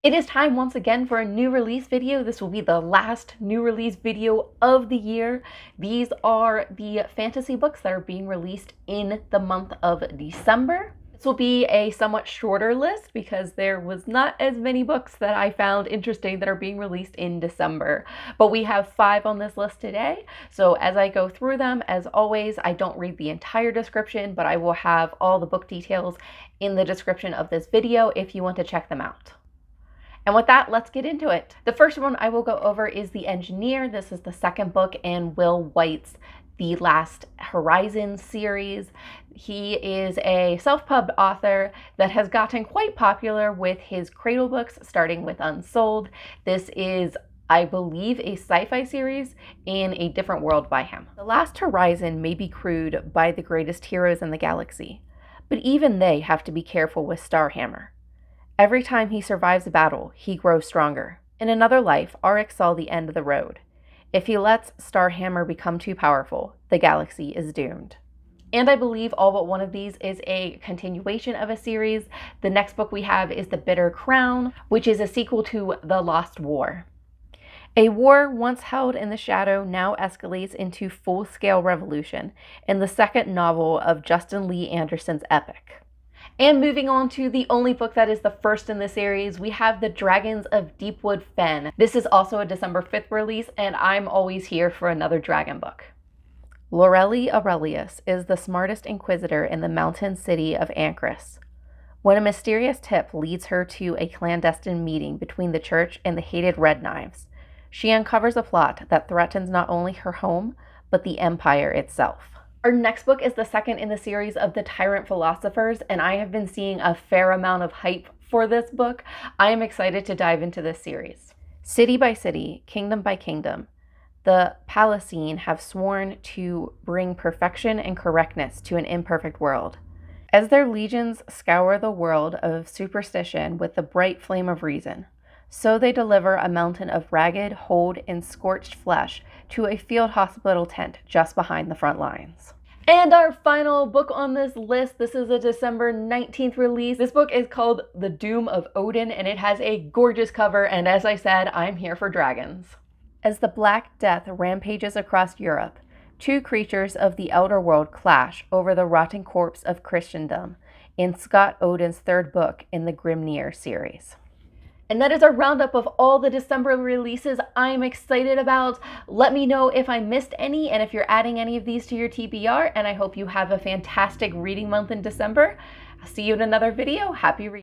It is time once again for a new release video. This will be the last new release video of the year. These are the fantasy books that are being released in the month of December. This will be a somewhat shorter list because there was not as many books that I found interesting that are being released in December. But we have 5 on this list today. So as I go through them, as always, I don't read the entire description, but I will have all the book details in the description of this video if you want to check them out. And with that, let's get into it. The first one I will go over is The Engineer. This is the second book in Will Wight's The Last Horizon series. He is a self-pub author that has gotten quite popular with his cradle books, starting with Unsold. This is, I believe, a sci-fi series in a different world by him. The Last Horizon may be crewed by the greatest heroes in the galaxy, but even they have to be careful with Starhammer. Every time he survives a battle, he grows stronger. In another life, Arik saw the end of the road. If he lets Starhammer become too powerful, the galaxy is doomed. And I believe all but one of these is a continuation of a series. The next book we have is The Bitter Crown, which is a sequel to The Lost War. A war once held in the shadow now escalates into full-scale revolution in the second novel of Justin Lee Anderson's epic. And moving on to the only book that is the first in the series, we have The Dragons of Deepwood Fen. This is also a December 5th release, and I'm always here for another dragon book. Lorelei Aurelius is the smartest inquisitor in the mountain city of Ancris. When a mysterious tip leads her to a clandestine meeting between the church and the hated Red Knives, she uncovers a plot that threatens not only her home, but the empire itself. Our next book is the second in the series of the Tyrant Philosophers, and I have been seeing a fair amount of hype for this book. I am excited to dive into this series. City by city, kingdom by kingdom, the Palatine have sworn to bring perfection and correctness to an imperfect world. As their legions scour the world of superstition with the bright flame of reason, so they deliver a mountain of ragged, holed, and scorched flesh to a field hospital tent just behind the front lines. And our final book on this list, this is a December 19th release. This book is called The Doom of Odin, and it has a gorgeous cover, and as I said, I'm here for dragons. As the Black Death rampages across Europe, 2 creatures of the Elder World clash over the rotting corpse of Christendom in Scott Odin's 3rd book in the Grimnir series. And that is our roundup of all the December releases I'm excited about. Let me know if I missed any and if you're adding any of these to your TBR, and I hope you have a fantastic reading month in December. I'll see you in another video. Happy reading.